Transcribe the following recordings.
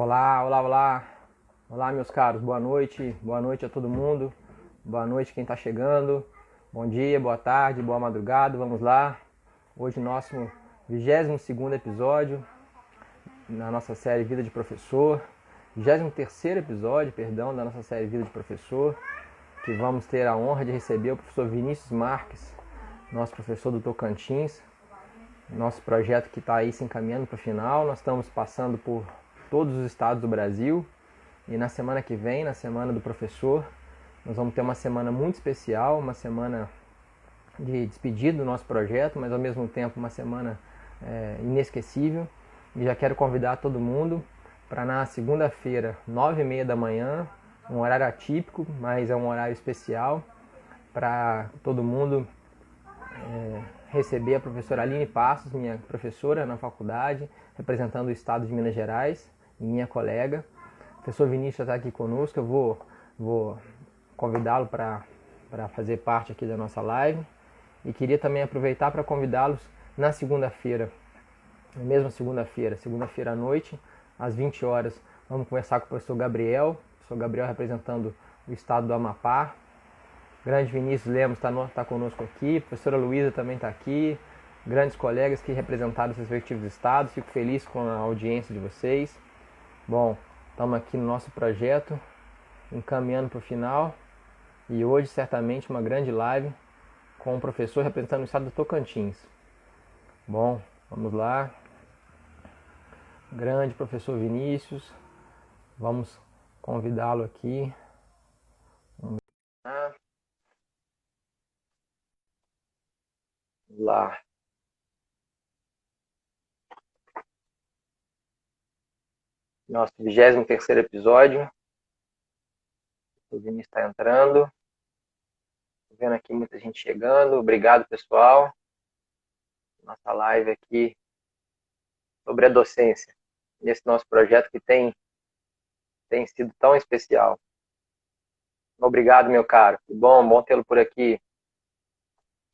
Olá, olá, olá. Olá, meus caros. Boa noite. Boa noite a todo mundo. Boa noite quem está chegando. Bom dia, boa tarde, boa madrugada. Vamos lá. Hoje nosso 22º episódio na nossa série Vida de Professor. 23º episódio, perdão, da nossa série Vida de Professor, que vamos ter a honra de receber o professor Vinícius Marques, nosso professor do Tocantins. Nosso projeto que está aí se encaminhando para o final. Nós estamos passando por todos os estados do Brasil e na semana que vem, na Semana do Professor, nós vamos ter uma semana muito especial, uma semana de despedida do nosso projeto, mas ao mesmo tempo uma semana inesquecível. E já quero convidar todo mundo para na segunda-feira, 9h30 da manhã, um horário atípico, mas é um horário especial, para todo mundo receber a professora Aline Passos, minha professora na faculdade, representando o estado de Minas Gerais, e minha colega. O professor Vinícius está aqui conosco, eu vou convidá-lo para fazer parte aqui da nossa live. E queria também aproveitar para convidá-los na segunda-feira, na mesma segunda-feira à noite, às 20 horas, vamos conversar com o professor Gabriel representando o estado do Amapá. Grande Vinícius Lemos está conosco aqui, a professora Luísa também está aqui, grandes colegas que representaram os respectivos estados. Fico feliz com a audiência de vocês. Bom, estamos aqui no nosso projeto, encaminhando para o final, e hoje certamente uma grande live com um professor representando o estado do Tocantins. Bom, vamos lá. Grande professor Vinícius, vamos convidá-lo aqui. Vamos lá. Nosso 23º episódio. O Vinícius está entrando. Estou vendo aqui muita gente chegando. Obrigado, pessoal. Nossa live aqui sobre a docência, nesse nosso projeto que tem sido tão especial. Obrigado, meu caro. Que bom tê-lo por aqui.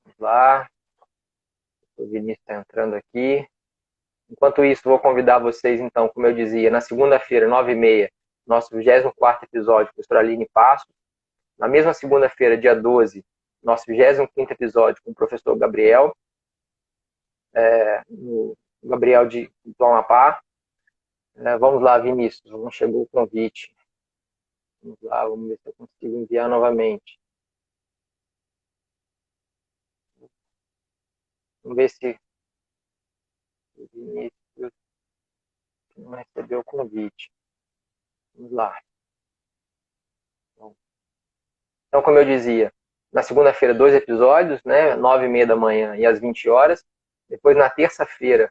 Vamos lá. O Vinícius está entrando aqui. Enquanto isso, vou convidar vocês, então, como eu dizia, na segunda-feira, 9h30, nosso 24º episódio, com a professora Aline Passos. Na mesma segunda-feira, dia 12, nosso 25º episódio com o professor Gabriel, do Amapá. Vamos lá, Vinícius, não chegou o convite. Vamos lá, vamos ver se eu consigo enviar novamente. Vamos ver se o Vinícius não recebeu o convite. Vamos lá. Então, como eu dizia, na segunda-feira, 2 episódios, né? 9h30 da manhã e às 20 horas. Depois, na terça-feira,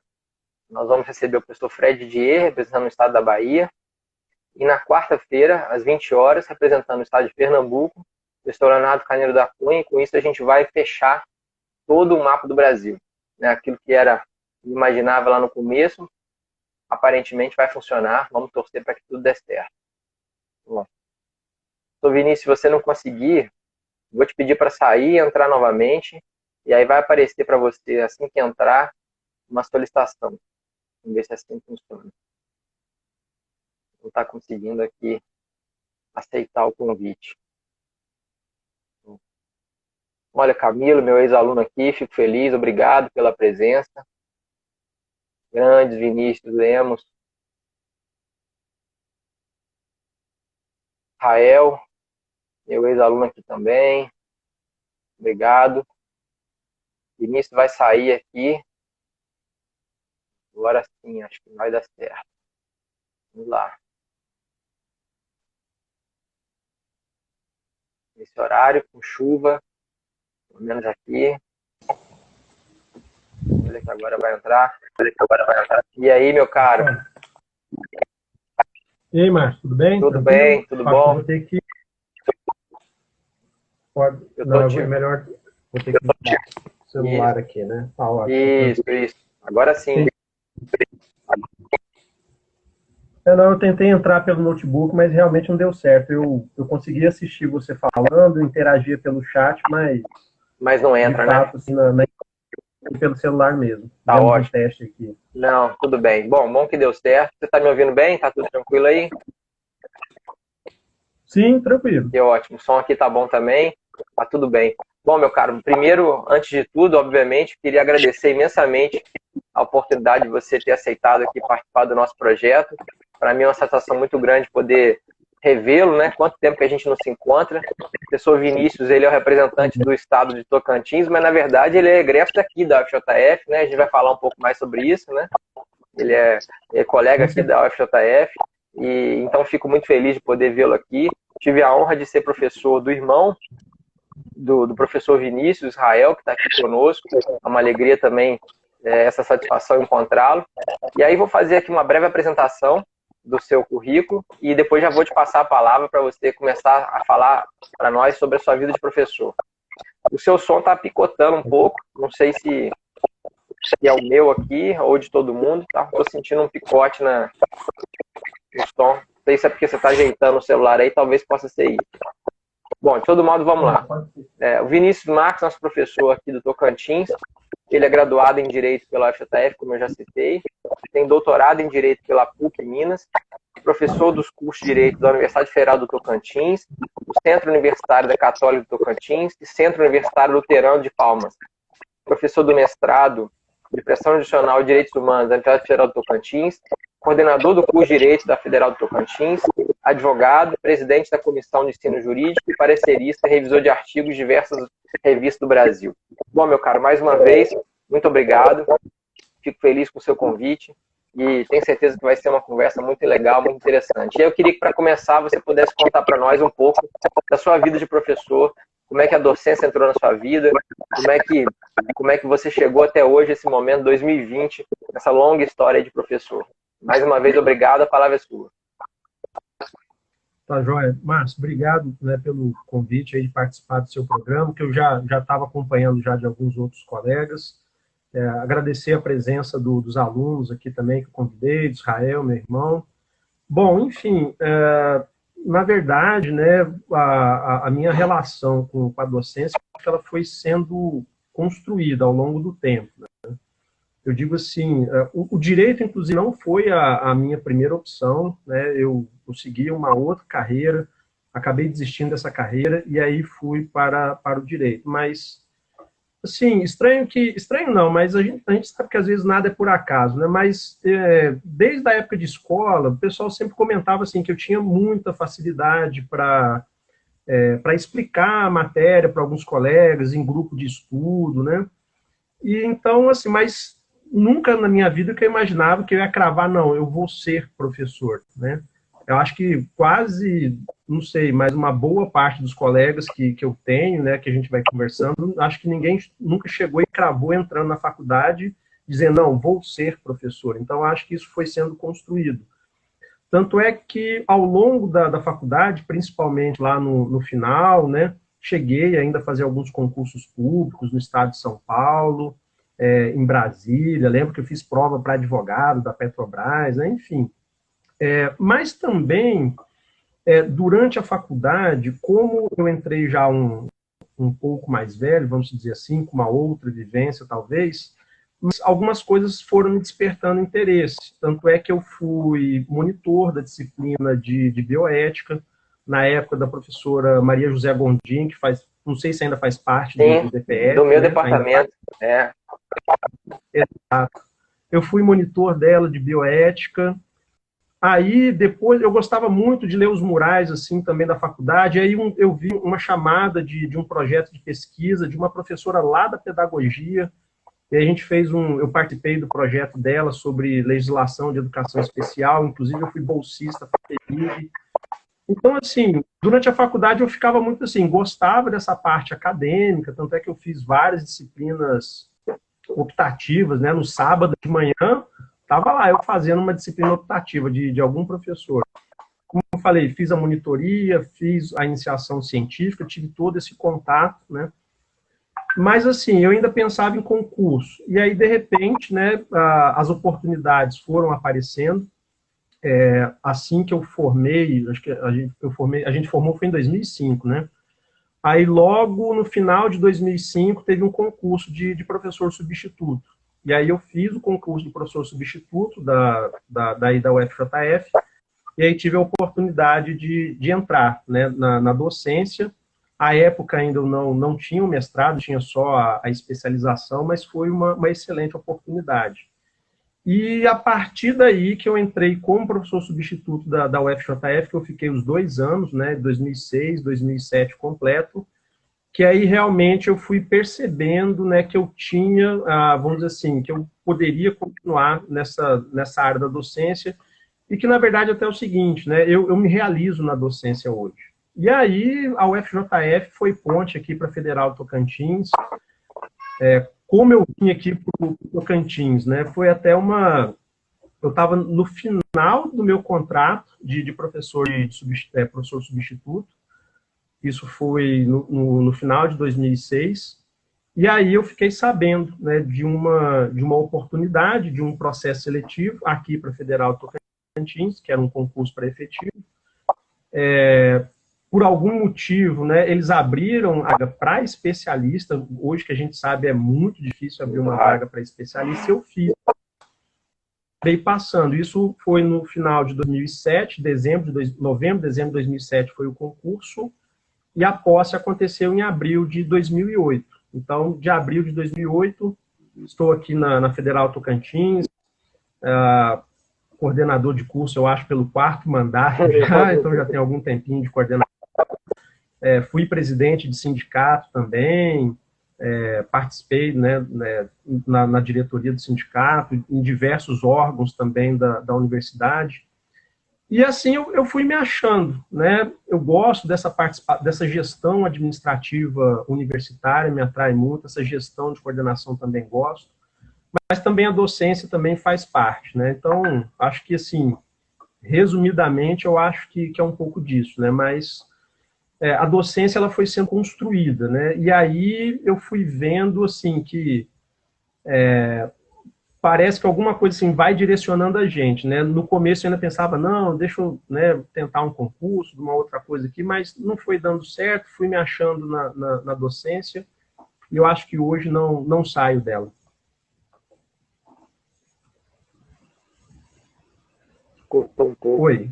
nós vamos receber o professor Fred Dier, representando o estado da Bahia. E na quarta-feira, às 20 horas, representando o estado de Pernambuco, o professor Leonardo Carneiro da Cunha. E com isso a gente vai fechar todo o mapa do Brasil, né? Aquilo que imaginava lá no começo, aparentemente vai funcionar. Vamos torcer para que tudo dê certo. Bom, professor Vinícius, se você não conseguir, vou te pedir para sair e entrar novamente, e aí vai aparecer para você, assim que entrar, uma solicitação. Vamos ver se assim funciona. Não está conseguindo aqui aceitar o convite. Olha, Camilo, meu ex-aluno aqui, fico feliz, obrigado pela presença. Grandes Vinícius Lemos. Rael, meu ex-aluno aqui também. Obrigado. Vinícius vai sair aqui. Agora sim, acho que vai dar certo. Vamos lá. Nesse horário, com chuva, pelo menos aqui. Olha que agora vai entrar. E aí, meu caro? E aí, Márcio, tudo bem? Tudo bem, tudo bom? Vou ter que... Pode... Não, é melhor... Vou ter que ligar o celular aqui, né? Tá ótimo. Isso. Agora sim. Eu tentei entrar pelo notebook, mas realmente não deu certo. Eu consegui assistir você falando, interagia pelo chat, mas... Mas não entra, de fato, né? assim, pelo celular mesmo. Tá Demos ótimo. um teste aqui. Não, tudo bem. Bom que deu certo. Você tá me ouvindo bem? Tá tudo tranquilo aí? Sim, tranquilo. Que ótimo. O som aqui tá bom também. Tá tudo bem. Bom, meu caro, primeiro, antes de tudo, obviamente, queria agradecer imensamente a oportunidade de você ter aceitado aqui participar do nosso projeto. Para mim é uma satisfação muito grande poder revê-lo, né? Quanto tempo que a gente não se encontra. O professor Vinícius, ele é o representante do estado de Tocantins, mas na verdade ele é egresso daqui da UFJF, né? A gente vai falar um pouco mais sobre isso, né? Ele é colega aqui da UFJF, e então fico muito feliz de poder vê-lo aqui. Tive a honra de ser professor do irmão do professor Vinícius, Israel, que está aqui conosco. É uma alegria também essa satisfação encontrá-lo. E aí vou fazer aqui uma breve apresentação do seu currículo e depois já vou te passar a palavra para você começar a falar para nós sobre a sua vida de professor. O seu som está picotando um pouco, não sei se é o meu aqui ou de todo mundo, tá? Estou sentindo um picote no som. Não sei se é porque você está ajeitando o celular aí, talvez possa ser isso. Bom, de todo modo, vamos lá. O Vinícius Marques, nosso professor aqui do Tocantins, ele é graduado em Direito pela UFJF, como eu já citei, tem doutorado em Direito pela PUC Minas, professor dos cursos de Direito da Universidade Federal do Tocantins, do Centro Universitário da Católica do Tocantins e Centro Universitário Luterano de Palmas, professor do mestrado de Pressão Judicial e Direitos Humanos da Universidade Federal do Tocantins, coordenador do curso de Direito da Federal do Tocantins, advogado, presidente da Comissão de Ensino Jurídico e parecerista e revisor de artigos de diversas revistas do Brasil. Bom, meu caro, mais uma vez, muito obrigado. Fico feliz com o seu convite e tenho certeza que vai ser uma conversa muito legal, muito interessante. E eu queria que, para começar, você pudesse contar para nós um pouco da sua vida de professor, como é que a docência entrou na sua vida, como é que você chegou até hoje, esse momento, 2020, essa longa história de professor. Mais uma vez, obrigado, a palavra é sua. Tá, joia. Márcio, obrigado, né, pelo convite aí de participar do seu programa, que eu já estava acompanhando já de alguns outros colegas. Agradecer a presença dos alunos aqui também, que eu convidei, de Israel, meu irmão. Bom, enfim, na verdade, né, a minha relação com a docência, ela foi sendo construída ao longo do tempo, né? Eu digo assim, o direito, inclusive, não foi a minha primeira opção, né? Eu segui uma outra carreira, acabei desistindo dessa carreira e aí fui para o direito. Mas, assim, estranho não, mas a gente sabe que às vezes nada é por acaso, né? Mas desde a época de escola, o pessoal sempre comentava assim que eu tinha muita facilidade para explicar a matéria para alguns colegas em grupo de estudo, né? E então, assim, mas nunca na minha vida que eu imaginava que eu ia cravar, não, eu vou ser professor, né? Eu acho que quase, não sei, mas uma boa parte dos colegas que eu tenho, né, que a gente vai conversando, acho que ninguém nunca chegou e cravou entrando na faculdade dizendo, não, vou ser professor. Então, acho que isso foi sendo construído. Tanto é que, ao longo da faculdade, principalmente lá no final, né, cheguei ainda a fazer alguns concursos públicos no estado de São Paulo, em Brasília, lembro que eu fiz prova para advogado da Petrobras, né, enfim. Mas também, durante a faculdade, como eu entrei já um pouco mais velho, vamos dizer assim, com uma outra vivência talvez, mas algumas coisas foram me despertando interesse. Tanto é que eu fui monitor da disciplina de bioética, na época da professora Maria José Gondim, que faz, não sei se ainda faz parte do DPF. Do meu departamento. Exato. Eu fui monitor dela de bioética. Aí, depois, eu gostava muito de ler os murais, assim, também da faculdade. Aí eu vi uma chamada de um projeto de pesquisa de uma professora lá da pedagogia. E a gente eu participei do projeto dela sobre legislação de educação especial, inclusive eu fui bolsista da FELIB. Então, assim, durante a faculdade eu ficava muito assim, gostava dessa parte acadêmica, tanto é que eu fiz várias disciplinas optativas, né? No sábado de manhã, estava lá eu fazendo uma disciplina optativa de algum professor. Como eu falei, fiz a monitoria, fiz a iniciação científica, tive todo esse contato, né? Mas, assim, eu ainda pensava em concurso. E aí, de repente, né, as oportunidades foram aparecendo. Assim que eu formei, acho que a gente formou foi em 2005, né? Aí, logo no final de 2005, teve um concurso de professor substituto. E aí eu fiz o concurso de professor substituto daí da UFJF, e aí tive a oportunidade de entrar, né, na docência. À época ainda eu não tinha o mestrado, tinha só a especialização, mas foi uma excelente oportunidade. E a partir daí que eu entrei como professor substituto da UFJF, que eu fiquei os 2 anos, né, 2006, 2007 completo, que aí realmente eu fui percebendo, né, que eu tinha, vamos dizer assim, que eu poderia continuar nessa área da docência, e que na verdade até é o seguinte, né, eu me realizo na docência hoje. E aí a UFJF foi ponte aqui para a Federal Tocantins. Como eu vim aqui para o Tocantins, né, foi até eu estava no final do meu contrato de professor professor substituto. Isso foi no final de 2006. E aí eu fiquei sabendo, né, de uma oportunidade, de um processo seletivo aqui para a Federal Tocantins, que era um concurso para efetivo. Por algum motivo, né, eles abriram a vaga para especialista. Hoje, que a gente sabe, é muito difícil abrir uma vaga para especialista. Eu fiz. Dei passando. Isso foi no final de 2007, novembro, dezembro de 2007 foi o concurso, e a posse aconteceu em abril de 2008. Então, de abril de 2008, estou aqui na Federal Tocantins, coordenador de curso, eu acho, pelo 4º mandato já, então já tem algum tempinho de coordenação. Fui presidente de sindicato também, participei, né, na diretoria do sindicato, em diversos órgãos também da universidade. E assim eu fui me achando, né? Eu gosto dessa gestão administrativa universitária, me atrai muito, essa gestão de coordenação também gosto, mas também a docência também faz parte, né? Então, acho que, assim, resumidamente, eu acho que é um pouco disso, né? Mas a docência, ela foi sendo construída, né? E aí eu fui vendo, assim, que parece que alguma coisa assim vai direcionando a gente, né? No começo eu ainda pensava, não, deixa eu, né, tentar um concurso, uma outra coisa aqui, mas não foi dando certo, fui me achando na docência, e eu acho que hoje não saio dela. Cortou um pouco. Oi.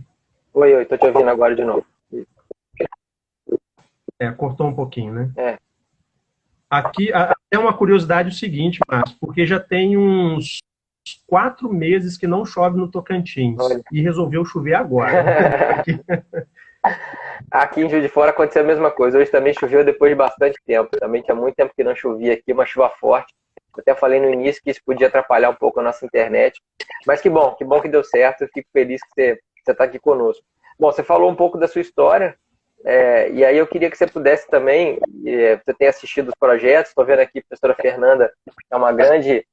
Oi, tô te ouvindo agora de novo. Cortou um pouquinho, né? É. Aqui, é uma curiosidade o seguinte, Márcio, porque já tem uns 4 meses que não chove no Tocantins. Olha. E resolveu chover agora. Aqui em Juiz de Fora aconteceu a mesma coisa. Hoje também choveu depois de bastante tempo. Também tinha muito tempo que não chovia aqui, uma chuva forte. Eu até falei no início que isso podia atrapalhar um pouco a nossa internet. Mas que bom que deu certo. Eu fico feliz que você está aqui conosco. Bom, você falou um pouco da sua história. E aí eu queria que você pudesse também, você tem assistido os projetos, estou vendo aqui a professora Fernanda, é uma grande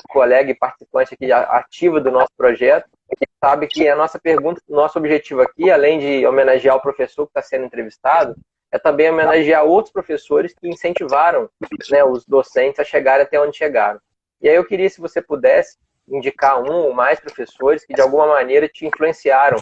colega e participante aqui ativa do nosso projeto, e sabe que a nossa pergunta, nosso objetivo aqui, além de homenagear o professor que está sendo entrevistado, é também homenagear outros professores que incentivaram, né, os docentes a chegarem até onde chegaram. E aí eu queria, se você pudesse, indicar um ou mais professores que de alguma maneira te influenciaram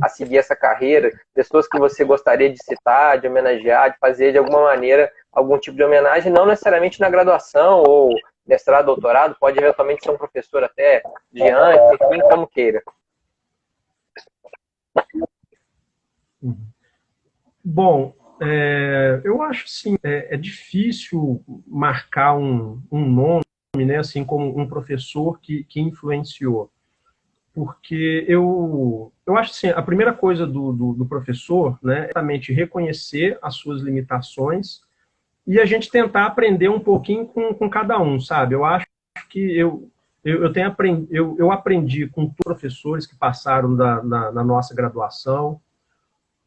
a seguir essa carreira, pessoas que você gostaria de citar, de homenagear, de fazer de alguma maneira algum tipo de homenagem, não necessariamente na graduação ou mestrado, doutorado, pode eventualmente ser um professor até de antes, enfim, como queira. Bom, eu acho assim, é difícil marcar um nome, né, assim, como um professor que influenciou. Porque eu acho assim, a primeira coisa do professor, né, é exatamente reconhecer as suas limitações e a gente tentar aprender um pouquinho com cada um, sabe? Eu acho que eu aprendi com professores que passaram na nossa graduação,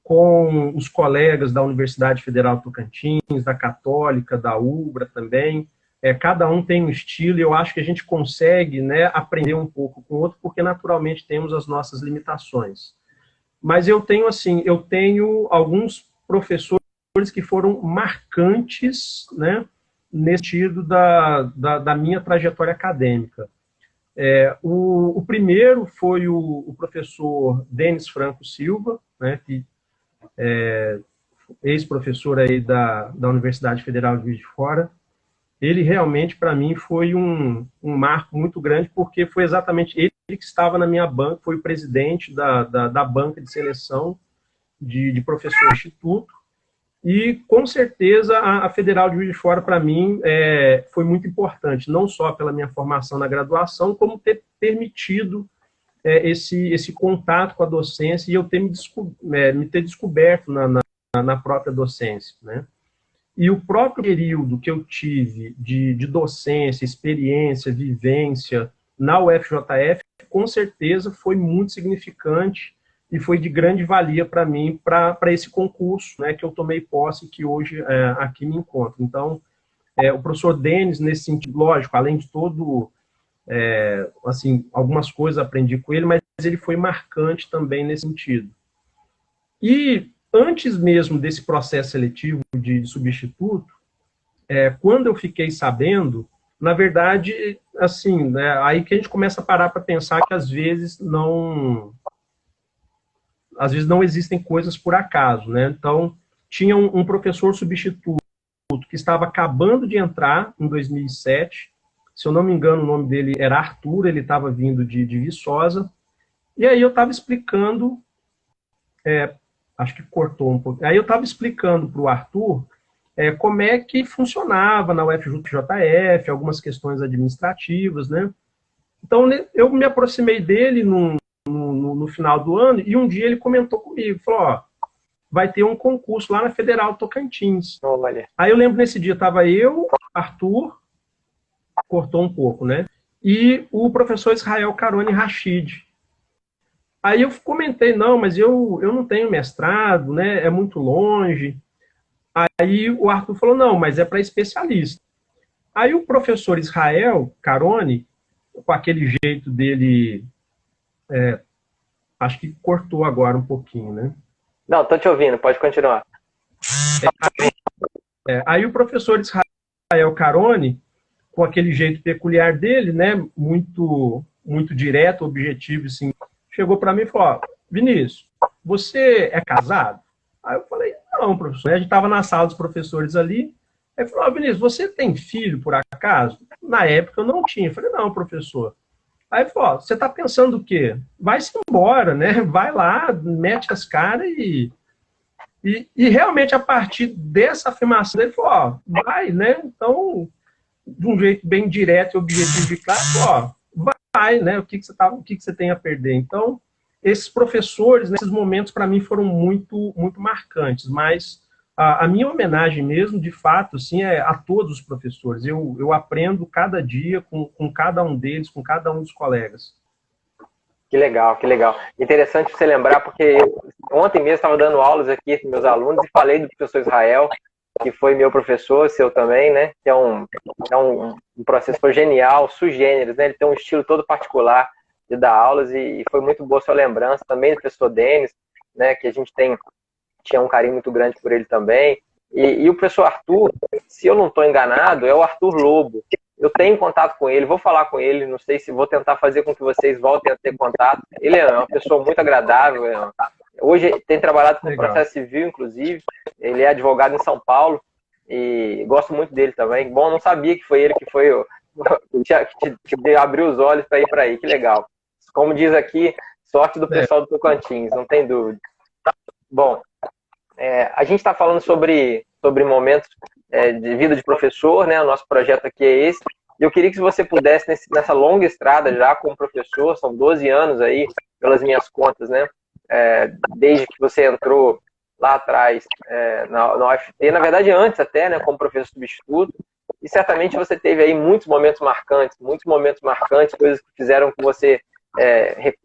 com os colegas da Universidade Federal Tocantins, da Católica, da UBRA também. Cada um tem um estilo e eu acho que a gente consegue, né, aprender um pouco com o outro, porque naturalmente temos as nossas limitações. Mas eu tenho alguns professores que foram marcantes, né, nesse sentido da minha trajetória acadêmica. O primeiro foi o professor Denis Franco Silva, né, que ex-professor aí da Universidade Federal de Juiz de Fora. Ele realmente, para mim, foi um marco muito grande, porque foi exatamente ele que estava na minha banca, foi o presidente da banca de seleção de professor instituto, e com certeza a Federal de Juiz de Fora, para mim, foi muito importante, não só pela minha formação na graduação, como ter permitido esse contato com a docência e eu ter me ter descoberto na própria docência, né? E o próprio período que eu tive de docência, experiência, vivência na UFJF, com certeza foi muito significante e foi de grande valia para mim, para esse concurso, né, que eu tomei posse e que hoje aqui me encontro. Então, o professor Denis, nesse sentido, lógico, além de todo, assim, algumas coisas aprendi com ele, mas ele foi marcante também nesse sentido. E antes mesmo desse processo seletivo de substituto, quando eu fiquei sabendo, na verdade, assim, né, aí que a gente começa a parar para pensar que às vezes não existem coisas por acaso, né? Então, tinha um professor substituto que estava acabando de entrar em 2007, se eu não me engano o nome dele era Arthur, ele estava vindo de Viçosa, e aí eu estava explicando, acho que cortou um pouco, aí eu estava explicando para o Arthur como é que funcionava na UFJF, algumas questões administrativas, né? Então, eu me aproximei dele no final do ano, e um dia ele comentou comigo, falou, ó, vai ter um concurso lá na Federal Tocantins. Olha. Aí eu lembro nesse dia, estava eu, Arthur, cortou um pouco, né? E o professor Israel Carone Rachid. Aí eu comentei, não, mas eu não tenho mestrado, né? É muito longe. Aí o Arthur falou, não, mas é para especialista. Aí o professor Israel Carone, com aquele jeito dele, acho que cortou agora um pouquinho, né? Não, tô te ouvindo, pode continuar. Aí o professor Israel Carone, com aquele jeito peculiar dele, né, muito direto, objetivo, assim, chegou para mim e falou, ó, Vinícius, você é casado? Aí eu falei, não, professor. A gente estava na sala dos professores ali, aí falou, ó, Vinícius, você tem filho, por acaso? Na época eu não tinha. Eu falei, não, professor. Aí falou, ó, você está pensando o quê? Vai-se embora, né? Vai lá, mete as caras e realmente, a partir dessa afirmação, ele falou, ó, vai, né? Então, de um jeito bem direto e objetivo e claro, ó, vai, né? O que você tem a perder? Então, esses professores, nesses momentos, para mim, foram muito, muito marcantes, mas a minha homenagem mesmo, de fato, assim, é a todos os professores. Eu aprendo cada dia com cada um deles, com cada um dos colegas. Que legal, que legal. Interessante você lembrar, porque ontem mesmo estava dando aulas aqui com meus alunos e falei do professor Israel, que foi meu professor, seu também, né? Que é um professor genial, sui generis, né? Ele tem um estilo todo particular de dar aulas e foi muito boa sua lembrança também do professor Denis, né? Que a gente tinha um carinho muito grande por ele também. E o professor Arthur, se eu não estou enganado, é o Arthur Lobo. Eu tenho contato com ele, vou falar com ele, não sei se vou tentar fazer com que vocês voltem a ter contato. Ele é uma pessoa muito agradável. Hoje tem trabalhado com processo civil, inclusive. Ele é advogado em São Paulo e gosto muito dele também. Bom, não sabia que foi ele que foi que abriu os olhos para ir para aí. Que legal. Como diz aqui, sorte do pessoal do Tocantins, não tem dúvida. Bom, a gente está falando sobre momentos de vida de professor, né? O nosso projeto aqui é esse. E eu queria que você pudesse, nessa longa estrada já como professor, são 12 anos aí, pelas minhas contas, né? Desde que você entrou lá atrás na UFT, na verdade antes até, né? Como professor substituto. E certamente você teve aí muitos momentos marcantes, coisas que fizeram que você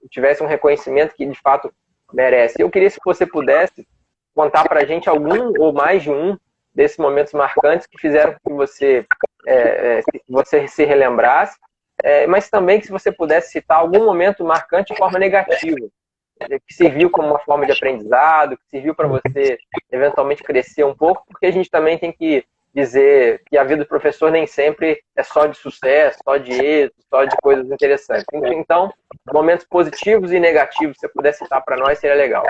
tivesse um reconhecimento que de fato merece. Eu queria que você pudesse contar para a gente algum ou mais de um desses momentos marcantes que fizeram que você se relembrasse, mas também que se você pudesse citar algum momento marcante de forma negativa, que serviu como uma forma de aprendizado, que serviu para você eventualmente crescer um pouco, porque a gente também tem que dizer que a vida do professor nem sempre é só de sucesso, só de êxito, só de coisas interessantes. Então, momentos positivos e negativos, se você puder citar para nós, seria legal.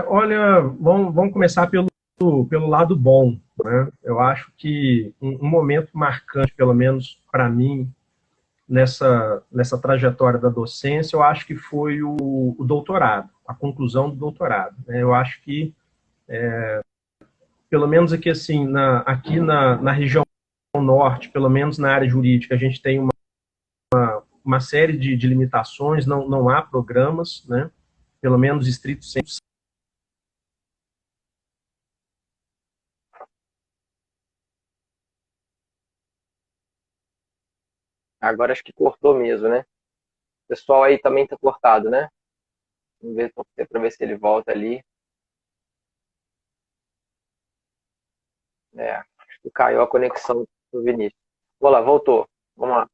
Olha, vamos começar pelo lado bom, né? Eu acho que um momento marcante, pelo menos para mim, nessa trajetória da docência, eu acho que foi o doutorado, a conclusão do doutorado, né? Eu acho que, pelo menos aqui assim, aqui na região norte, pelo menos na área jurídica, a gente tem uma série de limitações, não há programas, né? Pelo menos estrito senso. Agora acho que cortou mesmo, né? O pessoal aí também tá cortado, né? Vamos ver para ver se ele volta ali. Acho que caiu a conexão do Vinícius. Vou lá, voltou. Vamos lá.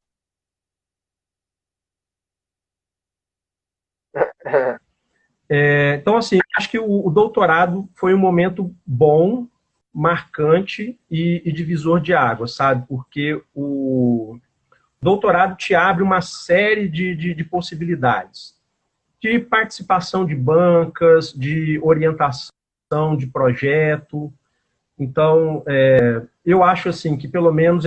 Então, assim, acho que o doutorado foi um momento bom, marcante e divisor de águas, sabe? Porque o doutorado te abre uma série de possibilidades. De participação de bancas, de orientação de projeto. Então, eu acho assim que pelo menos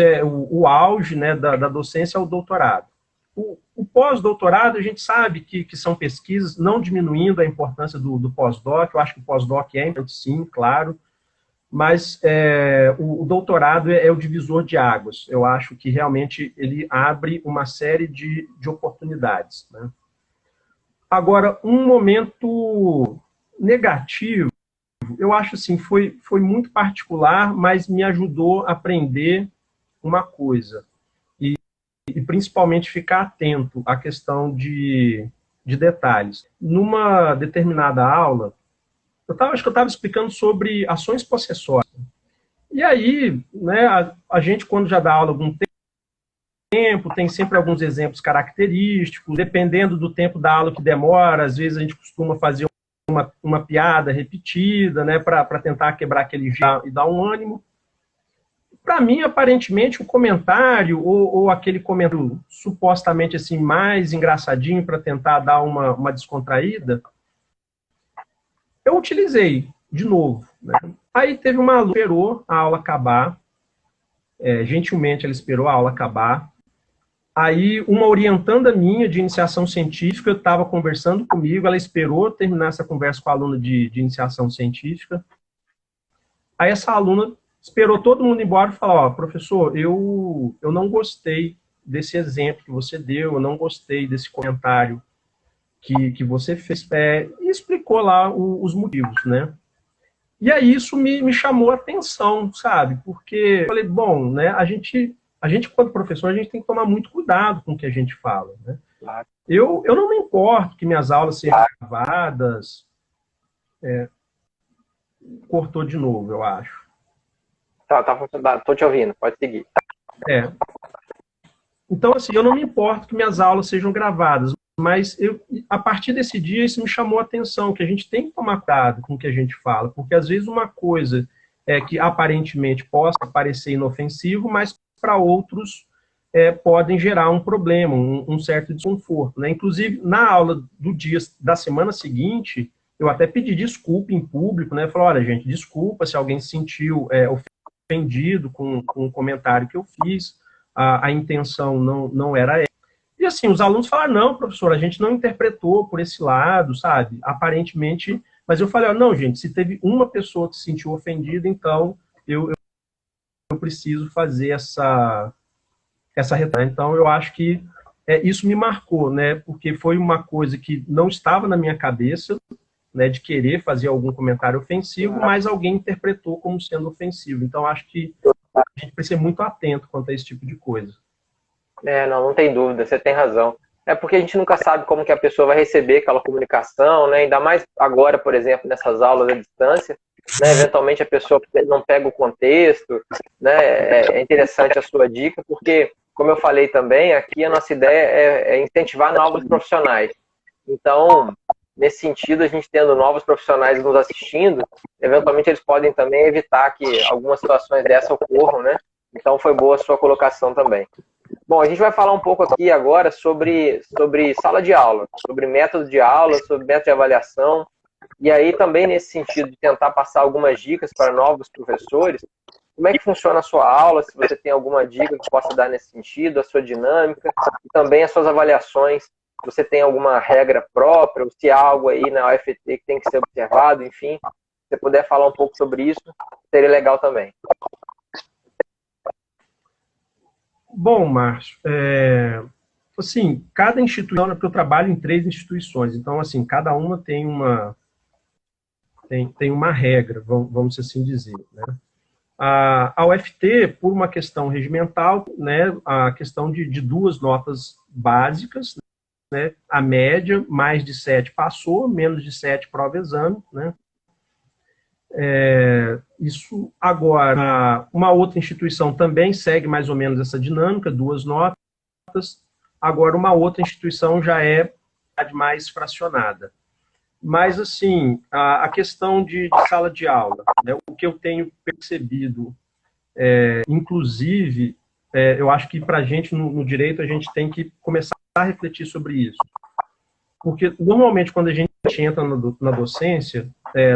o auge, né, da docência é o doutorado. O pós-doutorado, a gente sabe que são pesquisas, não diminuindo a importância do pós-doc, eu acho que o pós-doc é importante, sim, claro, mas o doutorado é o divisor de águas. Eu acho que realmente ele abre uma série de oportunidades, né? Agora, um momento negativo, eu acho assim, foi muito particular, mas me ajudou a aprender uma coisa. E principalmente ficar atento à questão de detalhes. Numa determinada aula, acho que eu estava explicando sobre ações possessórias. E aí, né, a gente, quando já dá aula há algum tempo, tem sempre alguns exemplos característicos, dependendo do tempo da aula que demora, às vezes a gente costuma fazer uma piada repetida, né, para tentar quebrar aquele gelo e dar um ânimo. Para mim, aparentemente, o comentário ou aquele comentário supostamente assim mais engraçadinho para tentar dar uma descontraída, eu utilizei de novo, né? Aí teve uma aluna que esperou a aula acabar, gentilmente ela esperou a aula acabar. Aí uma orientanda minha de iniciação científica estava conversando comigo, ela esperou terminar essa conversa com a aluna de iniciação científica. Aí essa aluna esperou todo mundo embora e falou, professor, eu não gostei desse exemplo que você deu, eu não gostei desse comentário que você fez, e explicou lá os motivos, né? E aí isso me chamou a atenção, sabe? Porque eu falei, bom, né, a gente, quando professor, a gente tem que tomar muito cuidado com o que a gente fala, né? Claro. Eu não me importo que minhas aulas sejam gravadas. Cortou de novo, eu acho. Tô te ouvindo, pode seguir. Então, assim, eu não me importo que minhas aulas sejam gravadas, mas a partir desse dia isso me chamou a atenção, que a gente tem que tomar cuidado com o que a gente fala, porque às vezes uma coisa que aparentemente possa parecer inofensivo, mas para outros podem gerar um problema, um certo desconforto, né? Inclusive, na aula do dia da semana seguinte, eu até pedi desculpa em público, né? Falei, olha, gente, desculpa se alguém se sentiu ofendido com o comentário que eu fiz, a intenção não era essa. E assim, os alunos falaram, não, professor, a gente não interpretou por esse lado, sabe? Aparentemente, mas eu falei, não, gente, se teve uma pessoa que se sentiu ofendida, então eu preciso fazer essa retorno. Então, eu acho que isso me marcou, né? Porque foi uma coisa que não estava na minha cabeça, né, de querer fazer algum comentário ofensivo, mas alguém interpretou como sendo ofensivo. Então, acho que a gente precisa ser muito atento quanto a esse tipo de coisa. Não tem dúvida, você tem razão. É porque a gente nunca sabe como que a pessoa vai receber aquela comunicação, né? Ainda mais agora, por exemplo, nessas aulas à distância, né? Eventualmente a pessoa não pega o contexto, né? É interessante a sua dica, porque, como eu falei também, aqui a nossa ideia é incentivar novos profissionais. Então, nesse sentido, a gente tendo novos profissionais nos assistindo, eventualmente eles podem também evitar que algumas situações dessas ocorram, né? Então, foi boa a sua colocação também. Bom, a gente vai falar um pouco aqui agora sobre sala de aula, sobre método de aula, sobre método de avaliação. E aí também nesse sentido de tentar passar algumas dicas para novos professores, como é que funciona a sua aula, se você tem alguma dica que possa dar nesse sentido, a sua dinâmica, e também as suas avaliações, se você tem alguma regra própria, ou se há algo aí na UFT que tem que ser observado, enfim, se você puder falar um pouco sobre isso, seria legal também. Bom, Márcio, assim, cada instituição, porque eu trabalho em 3 instituições, então, assim, cada uma tem uma regra, vamos assim dizer, né? A UFT, por uma questão regimental, né, a questão de 2 notas básicas, né, a média, mais de 7 passou, menos de 7 prova-exame, né? Isso agora, uma outra instituição também segue mais ou menos essa dinâmica, 2 notas, agora uma outra instituição já é mais fracionada. Mas, assim, a questão de sala de aula, né, o que eu tenho percebido, inclusive, eu acho que para a gente, no direito, a gente tem que começar a refletir sobre isso. Porque, normalmente, quando a gente entra na docência,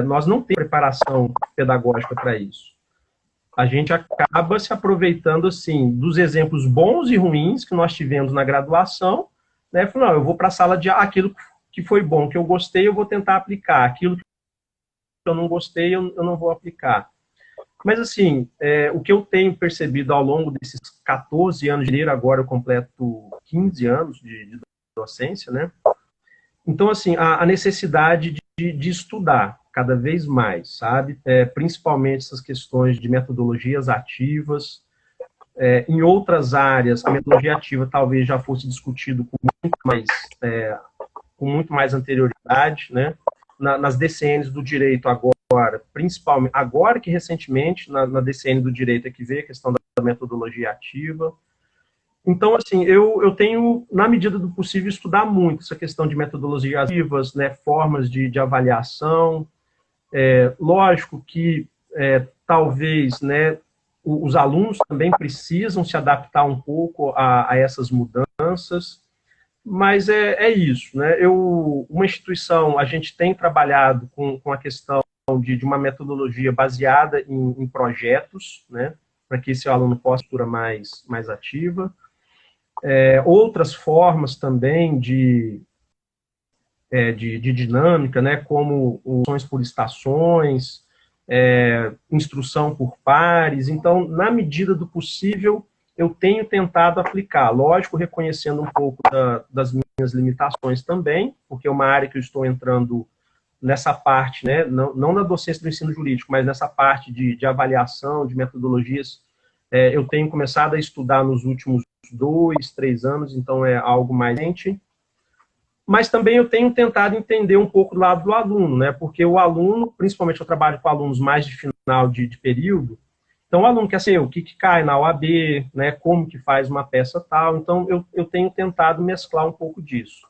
nós não temos preparação pedagógica para isso. A gente acaba se aproveitando, assim, dos exemplos bons e ruins que nós tivemos na graduação, né? Falando, não, eu vou para a sala de aula, aquilo que foi bom, que eu gostei, eu vou tentar aplicar. Aquilo que eu não gostei, eu não vou aplicar. Mas, assim, o que eu tenho percebido ao longo desses 14 anos de dinheiro, agora eu completo 15 anos de docência, né? Então, assim, a necessidade de estudar cada vez mais, sabe? Principalmente essas questões de metodologias ativas. Em outras áreas, a metodologia ativa talvez já fosse discutido com muito mais anterioridade, né? Nas DCNs do direito agora, principalmente, agora que recentemente, na DCN do direito é que veio a questão da metodologia ativa. Então, assim, eu tenho, na medida do possível, estudar muito essa questão de metodologias ativas, né, formas de avaliação. Lógico que, talvez, né, os alunos também precisam se adaptar um pouco a essas mudanças, mas é isso, né? Uma instituição, a gente tem trabalhado com a questão de uma metodologia baseada em projetos, né, para que esse aluno possa ter mais ativa. Outras formas também de dinâmica, né, como ações por estações, instrução por pares. Então, na medida do possível, eu tenho tentado aplicar, lógico, reconhecendo um pouco das minhas limitações também, porque é uma área que eu estou entrando nessa parte, né, não na docência do ensino jurídico, mas nessa parte de avaliação, de metodologias, eu tenho começado a estudar nos últimos 2, 3 anos, então é algo mais recente. Mas também eu tenho tentado entender um pouco do lado do aluno, né? Porque o aluno, principalmente eu trabalho com alunos mais de final de período, então o aluno quer saber o que cai na OAB, né? Como que faz uma peça tal, então eu tenho tentado mesclar um pouco disso.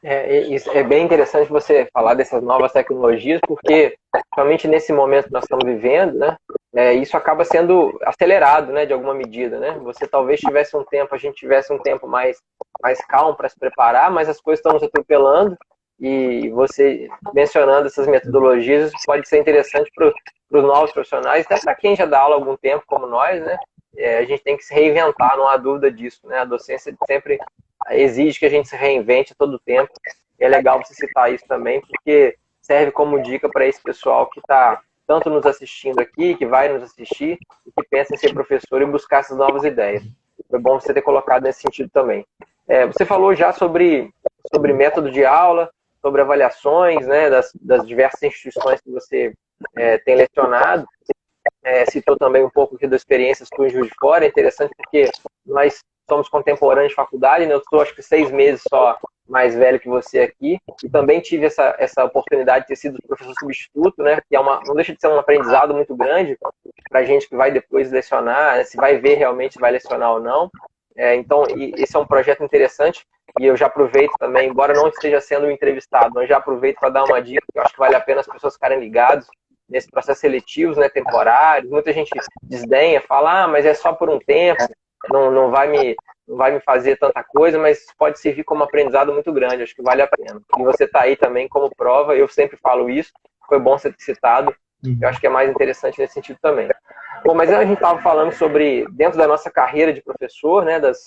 É bem interessante você falar dessas novas tecnologias, porque, principalmente nesse momento que nós estamos vivendo, né, isso acaba sendo acelerado, né, de alguma medida, né? Você talvez tivesse um tempo, a gente tivesse um tempo mais calmo para se preparar, mas as coisas estão nos atropelando, e você mencionando essas metodologias pode ser interessante para os novos profissionais, até para quem já dá aula há algum tempo, como nós, né? A gente tem que se reinventar, não há dúvida disso, né? A docência sempre exige que a gente se reinvente todo o tempo. E é legal você citar isso também, porque serve como dica para esse pessoal que está tanto nos assistindo aqui, que vai nos assistir, e que pensa em ser professor e buscar essas novas ideias. Foi bom você ter colocado nesse sentido também. Você falou já sobre método de aula, sobre avaliações, né, das diversas instituições que você tem lecionado. Citou também um pouco aqui da experiência sua em Juiz de Fora. É interessante porque nós somos contemporâneos de faculdade, né? Eu estou acho que 6 meses só mais velho que você aqui, e também tive essa oportunidade de ter sido professor substituto, né? Que não deixa de ser um aprendizado muito grande para a gente que vai depois lecionar, né? Se vai ver realmente se vai lecionar ou não. Então, esse é um projeto interessante, e eu já aproveito também, embora não esteja sendo entrevistado, mas já aproveito para dar uma dica, que eu acho que vale a pena as pessoas ficarem ligadas nesse processo seletivo, né, temporário. Muita gente desdenha, fala, mas é só por um tempo, não vai não vai me fazer tanta coisa, mas pode servir como aprendizado muito grande, acho que vale a pena. E você está aí também como prova, eu sempre falo isso, foi bom você ter citado, eu acho que é mais interessante nesse sentido também. Bom, mas a gente estava falando sobre, dentro da nossa carreira de professor, né, das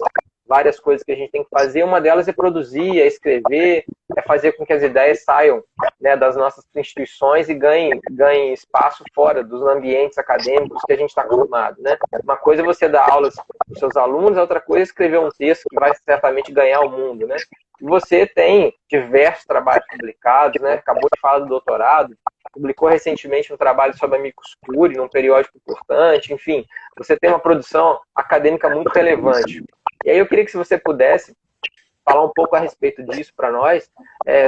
várias coisas que a gente tem que fazer, uma delas é produzir, é escrever, é fazer com que as ideias saiam, né, das nossas instituições e ganhem espaço fora dos ambientes acadêmicos que a gente está acostumado, né? Uma coisa é você dar aulas para os seus alunos, a outra coisa é escrever um texto que vai certamente ganhar o mundo, né? E você tem diversos trabalhos publicados, né? Acabou de falar do doutorado, publicou recentemente um trabalho sobre a microscure, num periódico importante, enfim, você tem uma produção acadêmica muito relevante. E aí eu queria que se você pudesse falar um pouco a respeito disso para nós,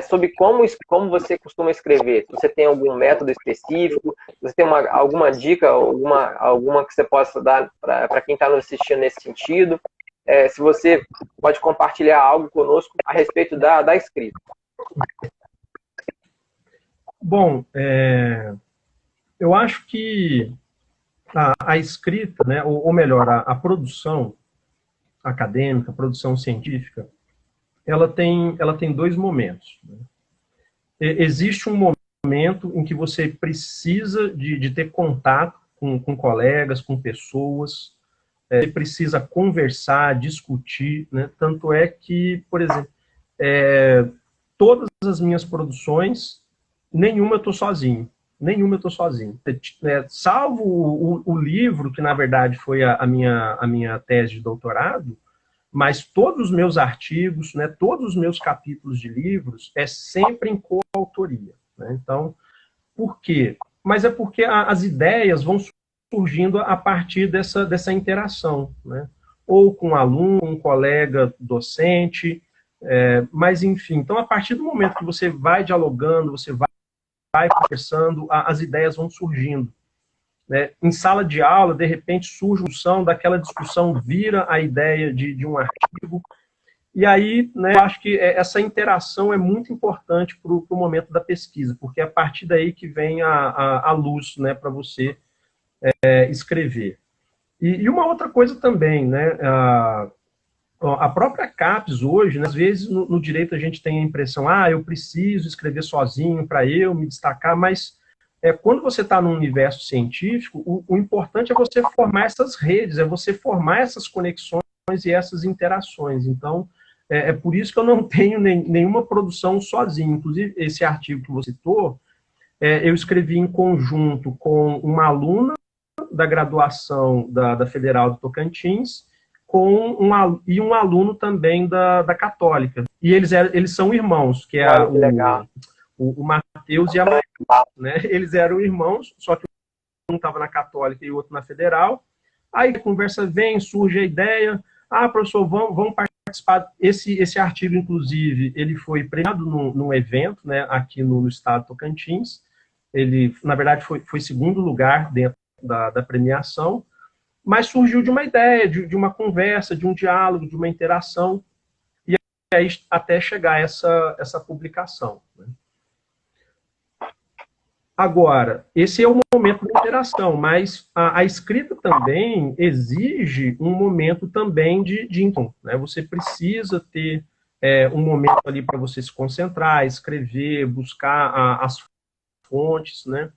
sobre como você costuma escrever. Se você tem algum método específico, se você tem alguma dica, alguma que você possa dar para quem está nos assistindo nesse sentido. Se você pode compartilhar algo conosco a respeito da escrita. Bom, eu acho que a escrita, né, ou melhor, a produção acadêmica, a produção científica, ela tem dois momentos, né? Existe um momento em que você precisa de ter contato com colegas, com pessoas, você precisa conversar, discutir, né? Tanto é que, por exemplo, todas as minhas produções, nenhuma eu estou sozinho. Salvo o livro, que na verdade foi a minha tese de doutorado, mas todos os meus artigos, né, todos os meus capítulos de livros, é sempre em coautoria, né? Então, por quê? Mas é porque as ideias vão surgindo a partir dessa interação, né? Ou com um aluno, um colega docente, mas enfim. Então, a partir do momento que você vai dialogando, você vai conversando, as ideias vão surgindo, né? Em sala de aula, de repente, surge uma discussão, daquela discussão vira a ideia de um artigo, e aí, né, eu acho que essa interação é muito importante para o momento da pesquisa, porque é a partir daí que vem a luz, né, para você escrever. E uma outra coisa também, né, a própria CAPES hoje, né, às vezes no direito a gente tem a impressão, eu preciso escrever sozinho para eu me destacar, mas quando você está no universo científico, o importante é você formar essas redes, é você formar essas conexões e essas interações. Então, é por isso que eu não tenho nenhuma produção sozinho. Inclusive, esse artigo que você citou, eu escrevi em conjunto com uma aluna da graduação da Federal do Tocantins, e um aluno também da Católica. E eles são irmãos, que é o Matheus e a Maria, né? Eles eram irmãos, só que um estava na Católica e o outro na Federal. Aí a conversa vem, surge a ideia, professor, vamos participar. Esse artigo, inclusive, ele foi premiado num evento, né, aqui no estado de Tocantins. Ele, na verdade, foi segundo lugar dentro da premiação, mas surgiu de uma ideia, de uma conversa, de um diálogo, de uma interação, e aí até chegar a essa publicação, né? Agora, esse é o momento da interação, mas a escrita também exige um momento também de encontro, né? Você precisa ter um momento ali para você se concentrar, escrever, buscar as fontes, né?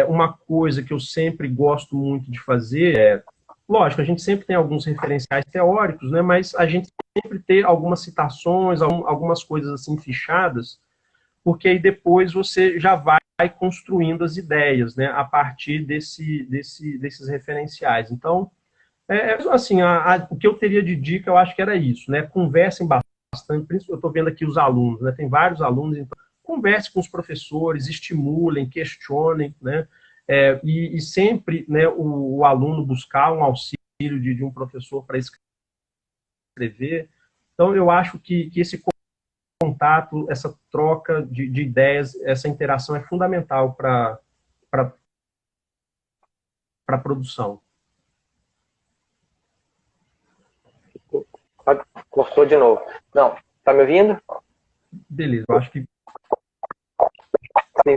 Uma coisa que eu sempre gosto muito de fazer lógico, a gente sempre tem alguns referenciais teóricos, né? Mas a gente sempre ter algumas citações, algumas coisas assim fichadas, porque aí depois você já vai construindo as ideias, né, a partir desses referenciais. Então, assim, o que eu teria de dica, eu acho que era isso, né, conversem bastante, eu estou vendo aqui os alunos, né, tem vários alunos, então, converse com os professores, estimulem, questionem, né, e sempre, né, o aluno buscar um auxílio de um professor para escrever. Então, eu acho que esse contato, essa troca de ideias, essa interação é fundamental para a produção. Cortou de novo. Não, tá me ouvindo? Beleza, eu acho que...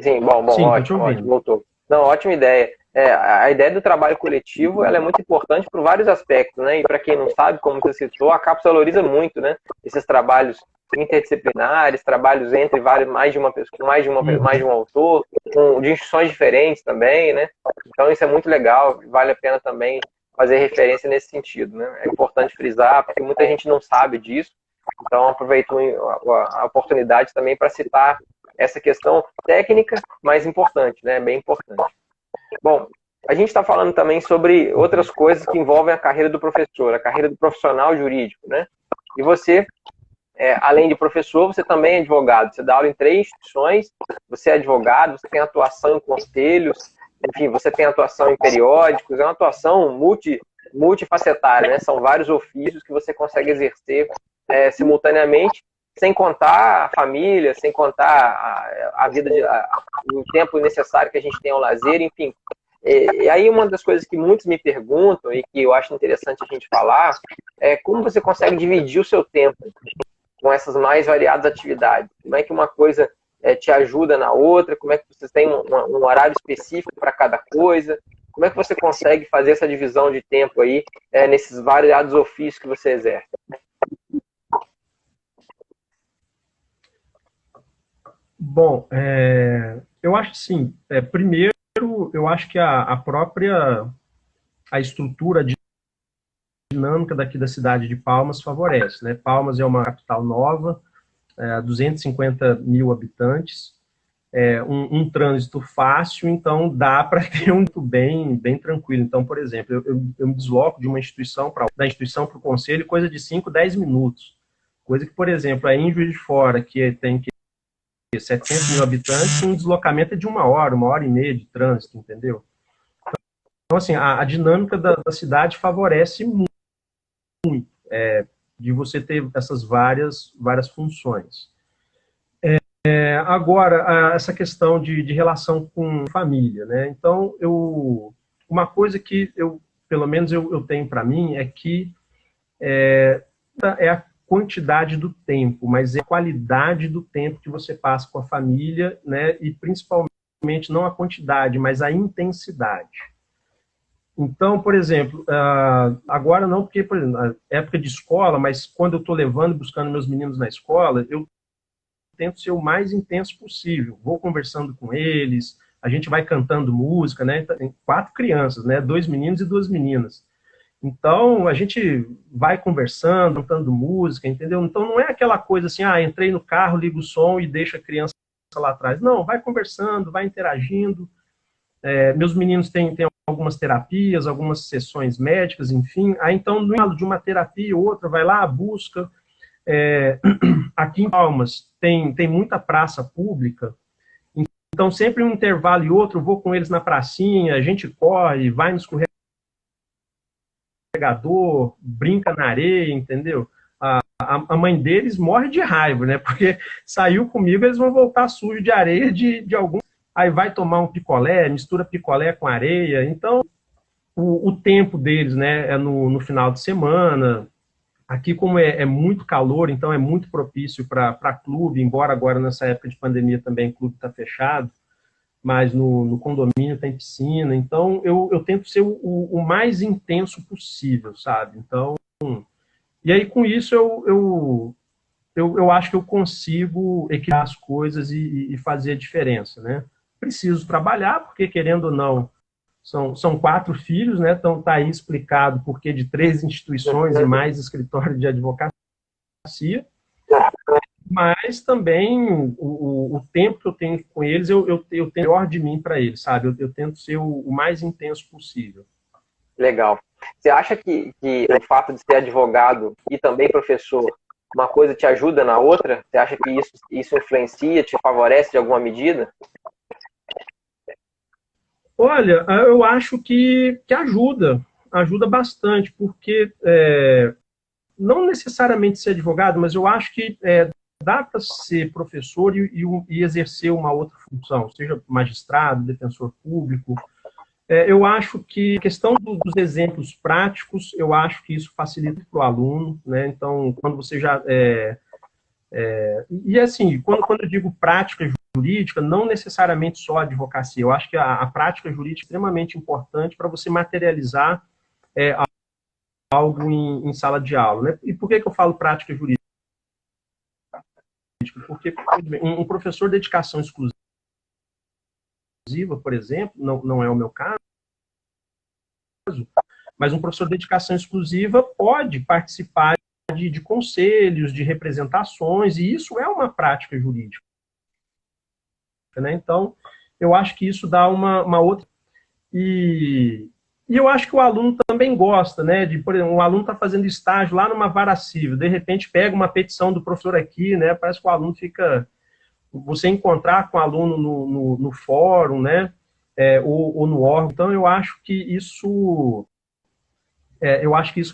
Sim, bom, sim, ótimo, voltou. Não, ótima ideia. a ideia do trabalho coletivo, ela é muito importante por vários aspectos, né? E para quem não sabe, como você citou, a CAPES valoriza muito, né? Esses trabalhos interdisciplinares, trabalhos entre vários, mais de uma pessoa, mais de um autor, de instituições diferentes também, né? Então isso é muito legal, vale a pena também fazer referência nesse sentido, né? É importante frisar, porque muita gente não sabe disso, então aproveito a oportunidade também para citar essa questão técnica, mas importante, né? Bem importante. Bom, a gente está falando também sobre outras coisas que envolvem a carreira do professor, a carreira do profissional jurídico, né? E você, além de professor, você também é advogado. Você dá aula em 3 instituições, você é advogado, você tem atuação em conselhos, enfim, você tem atuação em periódicos, é uma atuação multifacetária, né? São vários ofícios que você consegue exercer simultaneamente, sem contar a família, sem contar a vida, o tempo necessário que a gente tem ao lazer, enfim. E aí uma das coisas que muitos me perguntam e que eu acho interessante a gente falar é como você consegue dividir o seu tempo com essas mais variadas atividades. Como é que uma coisa te ajuda na outra, como é que você tem um horário específico para cada coisa, como é que você consegue fazer essa divisão de tempo aí nesses variados ofícios que você exerce? Bom, eu acho assim, primeiro, eu acho que a própria estrutura dinâmica daqui da cidade de Palmas favorece, né? Palmas é uma capital nova, 250 mil habitantes, um trânsito fácil, então dá para ter um bem tranquilo. Então, por exemplo, eu me desloco de uma instituição da instituição para o conselho, coisa de 5, 10 minutos. Coisa que, por exemplo, aí em Juiz de Fora, que tem 700 mil habitantes, um deslocamento é de 1 hora e meia de trânsito, entendeu? Então, assim, a dinâmica da cidade favorece muito de você ter essas várias funções. Agora, essa questão de relação com família, né? Então, uma coisa que pelo menos eu tenho para mim é que é a quantidade do tempo, mas é a qualidade do tempo que você passa com a família, né? E principalmente não a quantidade, mas a intensidade. Então, por exemplo, agora não, porque, por exemplo, na época de escola, mas quando eu estou levando e buscando meus meninos na escola, eu tento ser o mais intenso possível. Vou conversando com eles, a gente vai cantando música, né? Tem 4 crianças, né? 2 meninos e 2 meninas. Então, a gente vai conversando, cantando música, entendeu? Então, não é aquela coisa assim, entrei no carro, ligo o som e deixo a criança lá atrás. Não, vai conversando, vai interagindo. Meus meninos têm algumas terapias, algumas sessões médicas, enfim. Aí, então, no lado de uma terapia ou outra, vai lá, busca. Aqui em Palmas tem muita praça pública, então sempre um intervalo e outro, eu vou com eles na pracinha, a gente corre, vai no escorregador, brinca na areia, entendeu? A mãe deles morre de raiva, né? Porque saiu comigo, eles vão voltar sujo de areia de algum. Aí vai tomar um picolé, mistura picolé com areia. Então, o tempo deles, né, é no final de semana. Aqui, como é muito calor, então é muito propício para clube, embora agora nessa época de pandemia também o clube está fechado, mas no condomínio tem piscina. Então, eu tento ser o mais intenso possível, sabe? Então, e aí com isso eu acho que eu consigo equilibrar as coisas e fazer a diferença, né? Preciso trabalhar, porque querendo ou não, são 4 filhos, né? Então está aí explicado porque de 3 instituições e mais escritório de advocacia, mas também o tempo que eu tenho com eles, eu tenho o melhor de mim para eles, sabe? Eu tento ser o mais intenso possível. Legal. Você acha que o fato de ser advogado e também professor, uma coisa te ajuda na outra? Você acha que isso influencia, te favorece de alguma medida? Olha, eu acho que ajuda bastante, porque não necessariamente ser advogado, mas eu acho que dá para ser professor e exercer uma outra função, seja magistrado, defensor público. Eu acho que a questão dos exemplos práticos, eu acho que isso facilita para o aluno, né? Então, quando você já... e assim, quando eu digo prática jurídica, não necessariamente só a advocacia. Eu acho que a prática jurídica é extremamente importante para você materializar algo em sala de aula. Né? E por que eu falo prática jurídica? Porque um professor de dedicação exclusiva, por exemplo, não é o meu caso, mas um professor de dedicação exclusiva pode participar de conselhos, de representações, e isso é uma prática jurídica. Né? Então, eu acho que isso dá uma outra... E eu acho que o aluno também gosta, né? Por exemplo, um aluno está fazendo estágio lá numa vara civil, de repente pega uma petição do professor aqui, né? Parece que o aluno fica... Você encontrar com o aluno no fórum, né? Ou no órgão. Então, eu acho que isso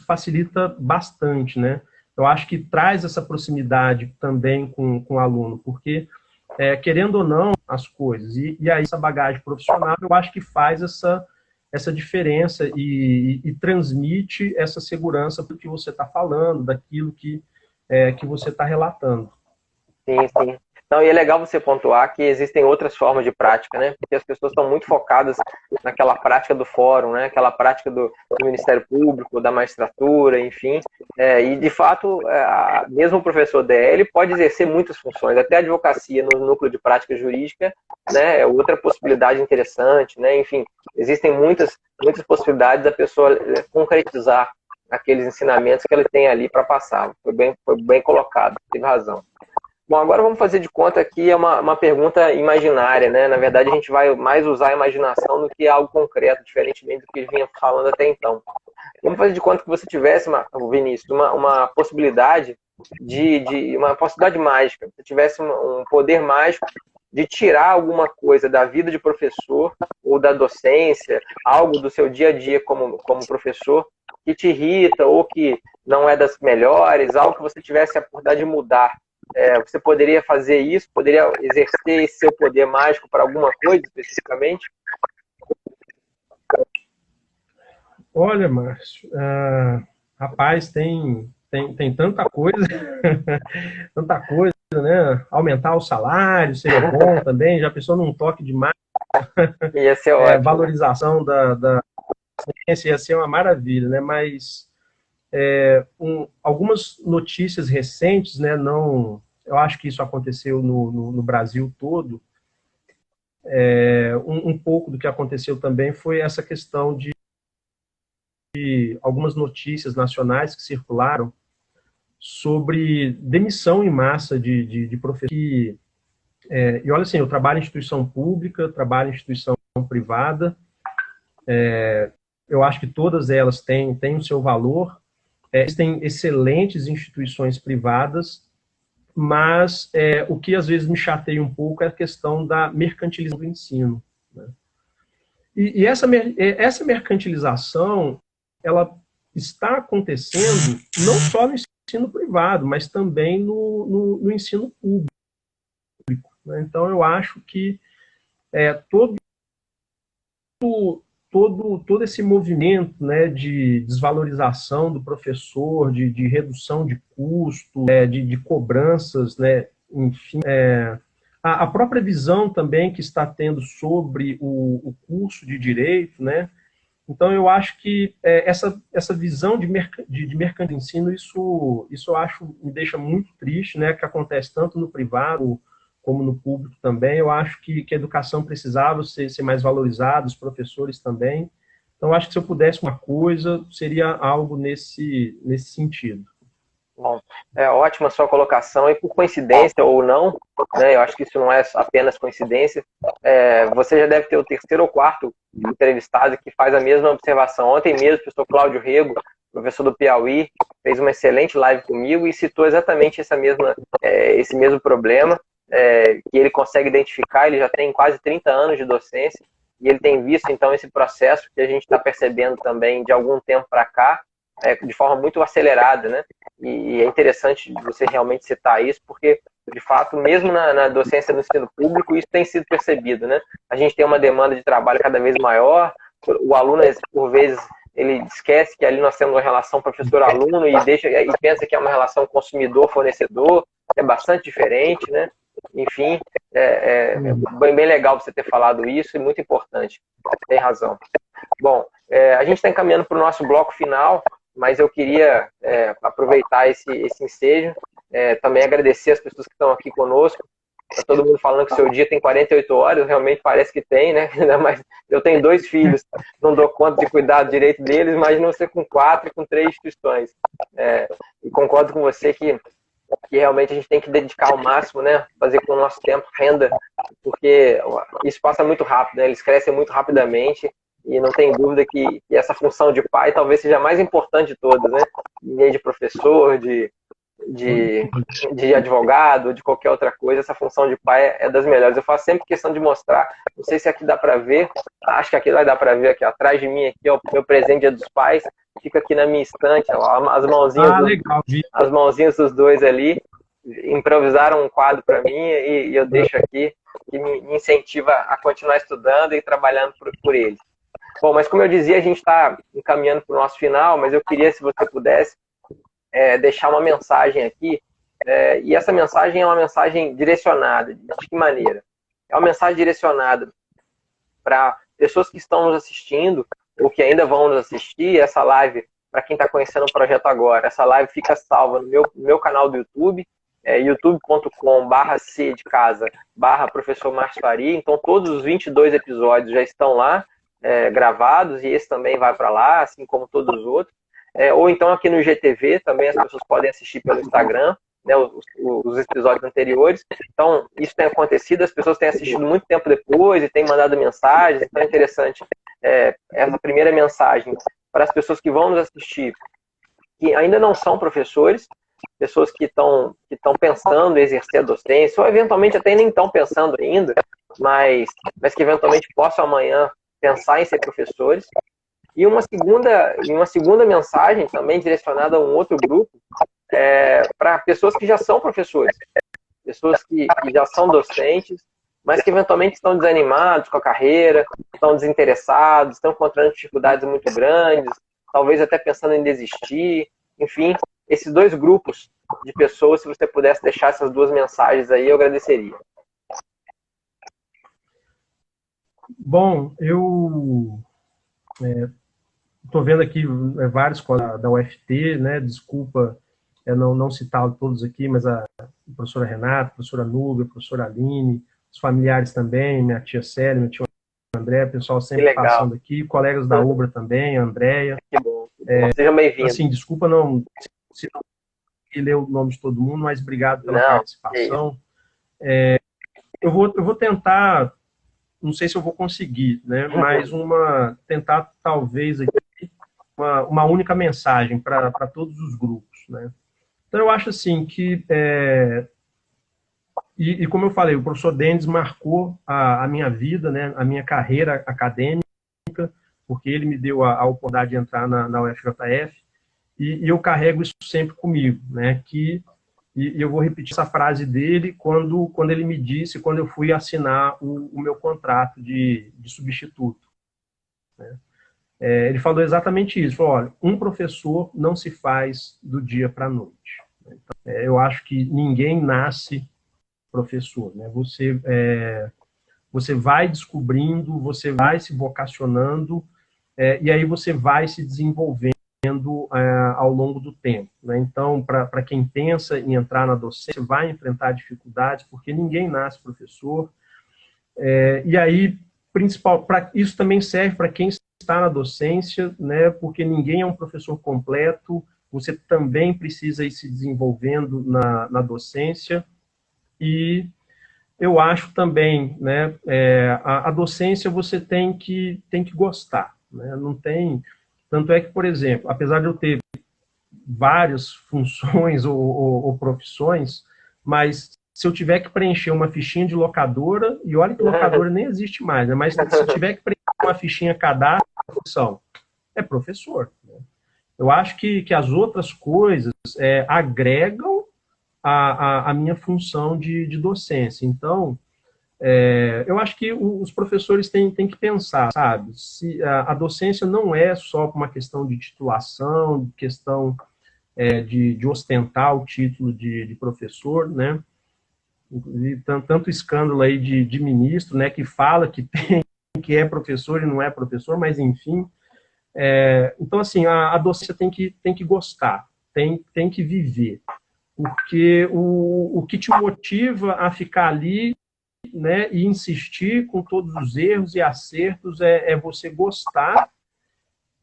facilita bastante, né? Eu acho que traz essa proximidade também com o aluno, porque, querendo ou não, as coisas, e aí essa bagagem profissional, eu acho que faz essa diferença e transmite essa segurança do que você está falando, daquilo que você está relatando. Sim, sim. Não, e é legal você pontuar que existem outras formas de prática, né? Porque as pessoas estão muito focadas naquela prática do fórum, né? Aquela prática do Ministério Público, da magistratura, enfim. E, de fato, mesmo o professor DL pode exercer muitas funções. Até a advocacia no núcleo de prática jurídica, né? É outra possibilidade interessante, né? Enfim, existem muitas possibilidades da pessoa concretizar aqueles ensinamentos que ele tem ali para passar. Foi bem colocado, teve razão. Bom, agora vamos fazer de conta que é uma pergunta imaginária, né? Na verdade, a gente vai mais usar a imaginação do que algo concreto, diferentemente do que ele vinha falando até então. Vamos fazer de conta que você tivesse, Vinícius, uma possibilidade uma possibilidade mágica. Você tivesse um poder mágico de tirar alguma coisa da vida de professor ou da docência, algo do seu dia a dia como professor, que te irrita ou que não é das melhores, algo que você tivesse a oportunidade de mudar. Você poderia fazer isso? Poderia exercer esse seu poder mágico para alguma coisa especificamente? Olha, Márcio, rapaz, tem tanta coisa, tanta coisa, né? Aumentar o salário seria bom também, já pensou num toque de mais, Ia ser ótimo. valorização da ciência ia ser uma maravilha, né? Mas algumas notícias recentes, né? Eu acho que isso aconteceu no Brasil todo. Um pouco do que aconteceu também foi essa questão de algumas notícias nacionais que circularam sobre demissão em massa de professores. E olha assim, eu trabalho em instituição pública, trabalho em instituição privada, eu acho que todas elas têm o seu valor, existem excelentes instituições privadas, mas o que às vezes me chateia um pouco é a questão da mercantilização do ensino. Né? E essa mercantilização, ela está acontecendo não só no ensino privado, mas também no ensino público. Né? Então, eu acho que todo esse movimento, né, de desvalorização do professor, de redução de custo, de cobranças, né, enfim, a própria visão também que está tendo sobre o curso de direito, né? Então, eu acho que essa visão de mercado de ensino, isso eu acho, me deixa muito triste, né, que acontece tanto no privado como no público também. Eu acho que a educação precisava ser mais valorizada, os professores também. Então, eu acho que se eu pudesse uma coisa, seria algo nesse sentido. Bom, é ótima a sua colocação, e por coincidência ou não, né, eu acho que isso não é apenas coincidência, você já deve ter o terceiro ou quarto entrevistado que faz a mesma observação. Ontem mesmo o professor Cláudio Rego, professor do Piauí, fez uma excelente live comigo e citou exatamente esse mesmo problema, que ele consegue identificar. Ele já tem quase 30 anos de docência e ele tem visto então esse processo que a gente está percebendo também de algum tempo para cá, de forma muito acelerada, né? E é interessante você realmente citar isso, porque, de fato, mesmo na docência do ensino público, isso tem sido percebido, né? A gente tem uma demanda de trabalho cada vez maior, o aluno, por vezes, ele esquece que ali nós temos uma relação professor-aluno e pensa que é uma relação consumidor-fornecedor, é bastante diferente, né? Enfim, bem legal você ter falado isso e muito importante. Tem razão. Bom, a gente está encaminhando para o nosso bloco final, mas eu queria aproveitar esse ensejo, também agradecer as pessoas que estão aqui conosco. Está todo mundo falando que o seu dia tem 48 horas, realmente parece que tem, né? Mas eu tenho 2 filhos, não dou conta de cuidar direito deles, imagina você com 4 e com 3 instituições. E concordo com você que realmente a gente tem que dedicar ao máximo, né? Fazer com o nosso tempo renda, porque isso passa muito rápido, né? Eles crescem muito rapidamente e não tem dúvida que essa função de pai talvez seja a mais importante de todas, né? Em meio de professor, de advogado, de qualquer outra coisa, essa função de pai é das melhores. Eu faço sempre questão de mostrar, não sei se aqui dá para ver, acho que aqui vai dar para ver, aqui atrás de mim, aqui, ó, meu presente Dia dos Pais, fica aqui na minha estante, ó, as mãozinhas dos dois ali, improvisaram um quadro para mim e eu deixo aqui, que me incentiva a continuar estudando e trabalhando por eles. Bom, mas como eu dizia, a gente está encaminhando para o nosso final, mas eu queria, se você pudesse, deixar uma mensagem aqui, e essa mensagem é uma mensagem direcionada. De que maneira? É uma mensagem direcionada para pessoas que estão nos assistindo, ou que ainda vão nos assistir. Essa live, para quem está conhecendo o projeto agora, essa live fica salva no meu canal do YouTube, youtube.com/c de casa /professor Márcio Faria. Então todos os 22 episódios já estão lá, gravados, e esse também vai para lá, assim como todos os outros. Ou então aqui no IGTV também as pessoas podem assistir pelo Instagram, né, os episódios anteriores. Então, isso tem acontecido, as pessoas têm assistido muito tempo depois e têm mandado mensagens. Então é interessante essa primeira mensagem para as pessoas que vão nos assistir, que ainda não são professores, pessoas que estão pensando em exercer a docência, ou eventualmente até nem estão pensando ainda, mas que eventualmente possam amanhã pensar em ser professores. E uma segunda mensagem também direcionada a um outro grupo, para pessoas que já são professores, pessoas que já são docentes, mas que eventualmente estão desanimados com a carreira, estão desinteressados, estão encontrando dificuldades muito grandes, talvez até pensando em desistir. Enfim, esses 2 grupos de pessoas, se você pudesse deixar essas 2 mensagens aí, eu agradeceria. Bom, eu estou vendo aqui vários da UFT, né? Desculpa não citar todos aqui, mas a professora Renata, a professora Núbia, a professora Aline, os familiares também, minha tia Célia, meu tio André, o pessoal sempre passando aqui, colegas da UBRA também, a Andréia. Que bom. Sejam bem-vindos. Assim, desculpa se não ler o nome de todo mundo, mas obrigado pela participação. Eu vou tentar, não sei se eu vou conseguir, né? Mas tentar talvez aqui uma única mensagem para todos os grupos, né? Então eu acho assim que e como eu falei, o professor Denis marcou a minha vida, né? A minha carreira acadêmica, porque ele me deu a oportunidade de entrar na UFJF, e eu carrego isso sempre comigo, né? E eu vou repetir essa frase dele quando ele me disse, quando eu fui assinar o meu contrato de substituto, né? Ele falou exatamente isso. Falou, olha, um professor não se faz do dia para a noite. Então, eu acho que ninguém nasce professor, né? Você vai descobrindo, você vai se vocacionando, e aí você vai se desenvolvendo ao longo do tempo, né? Então, para quem pensa em entrar na docência, vai enfrentar dificuldades, porque ninguém nasce professor. E aí, isso também serve para quem está na docência, né? Porque ninguém é um professor completo, você também precisa ir se desenvolvendo na docência. E eu acho também, né, a docência você tem que gostar, né? Não tem... Tanto é que, por exemplo, apesar de eu ter várias funções ou profissões, mas se eu tiver que preencher uma fichinha de locadora, e olha que locadora nem existe mais, né? Mas se eu tiver que preencher uma fichinha cadastro, função, é professor, né? Eu acho que as outras coisas agregam a minha função de docência. Então, eu acho que os professores têm que pensar, sabe? Se a docência não é só uma questão de titulação, questão de ostentar o título de professor, né? inclusive tanto escândalo aí de ministro, né, que fala que é professor e não é professor, mas enfim. Então, assim, a docência tem que gostar, tem que viver, porque o que te motiva a ficar ali, né, e insistir com todos os erros e acertos é você gostar,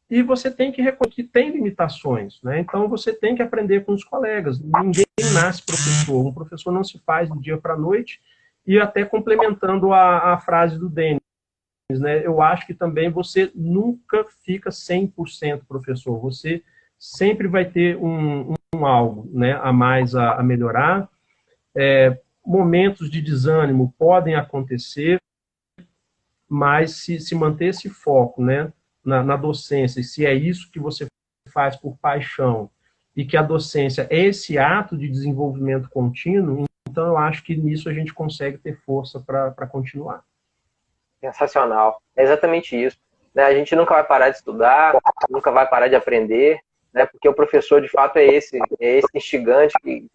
e você tem que reconhecer que tem limitações, né? Então você tem que aprender com os colegas. Ninguém nasce professor, um professor não se faz do dia para a noite. E até complementando a frase do Denis, né, eu acho que também você nunca fica 100% professor, você sempre vai ter algo, né, a mais a melhorar. Momentos de desânimo podem acontecer, mas se manter esse foco, né, na docência, se é isso que você faz por paixão, e que a docência é esse ato de desenvolvimento contínuo, então eu acho que nisso a gente consegue ter força para continuar. Sensacional. É exatamente isso. Né? A gente nunca vai parar de estudar, nunca vai parar de aprender, né? Porque o professor, de fato, é esse instigante que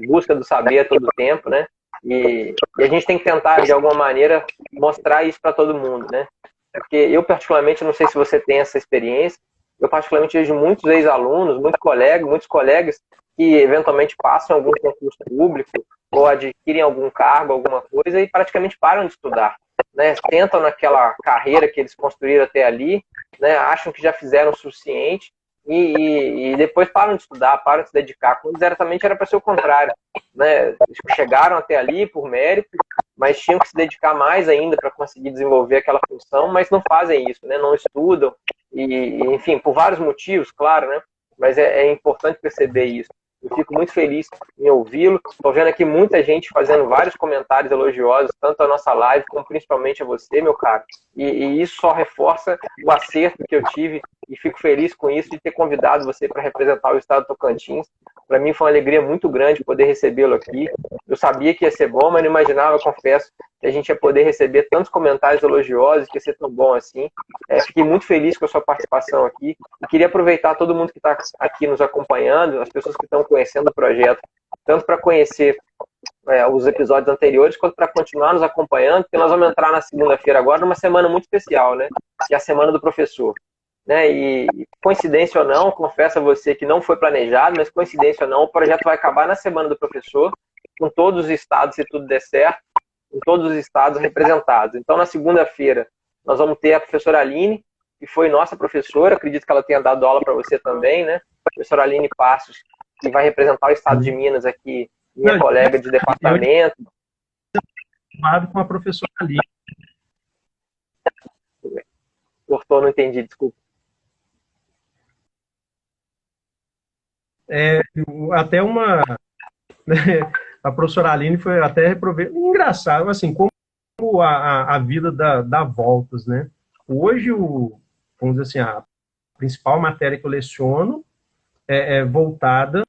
busca do saber a todo tempo, né? E a gente tem que tentar, de alguma maneira, mostrar isso para todo mundo, né? Porque eu, particularmente, não sei se você tem essa experiência, eu, particularmente, vejo muitos ex-alunos, muitos colegas que, eventualmente, passam algum concurso público ou adquirem algum cargo, alguma coisa, e praticamente param de estudar. Né, tentam naquela carreira que eles construíram até ali, né, acham que já fizeram o suficiente e depois param de estudar, param de se dedicar, quando exatamente era para ser o contrário. Né? Chegaram até ali por mérito, mas tinham que se dedicar mais ainda para conseguir desenvolver aquela função, mas não fazem isso, né? Não estudam, enfim, por vários motivos, claro, né? Mas é importante perceber isso. Eu fico muito feliz em ouvi-lo. Estou vendo aqui muita gente fazendo vários comentários elogiosos, tanto a nossa live, como principalmente a você, meu caro. E isso só reforça o acerto que eu tive e fico feliz com isso de ter convidado você para representar o estado do Tocantins. Para mim foi uma alegria muito grande poder recebê-lo aqui. Eu sabia que ia ser bom, mas não imaginava, confesso, que a gente ia poder receber tantos comentários elogiosos, que ia ser tão bom assim. Fiquei muito feliz com a sua participação aqui e queria aproveitar todo mundo que está aqui nos acompanhando, as pessoas que estão conhecendo o projeto, tanto para conhecer os episódios anteriores, quanto para continuar nos acompanhando, porque nós vamos entrar na segunda-feira agora numa semana muito especial, né? Que é a Semana do Professor. Né? E coincidência ou não, confesso a você que não foi planejado, mas coincidência ou não, o projeto vai acabar na Semana do Professor, com todos os estados, se tudo der certo, com todos os estados representados. Então, na segunda-feira, nós vamos ter a professora Aline, que foi nossa professora, acredito que ela tenha dado aula para você também, né? A professora Aline Passos, que vai representar o estado de Minas aqui, minha colega de departamento. Com a professora Aline. Cortou, não entendi, desculpa. Até a professora Aline foi até reprovei. Engraçado, assim, como a vida dá voltas, né? Hoje, vamos dizer assim, a principal matéria que eu leciono é voltada.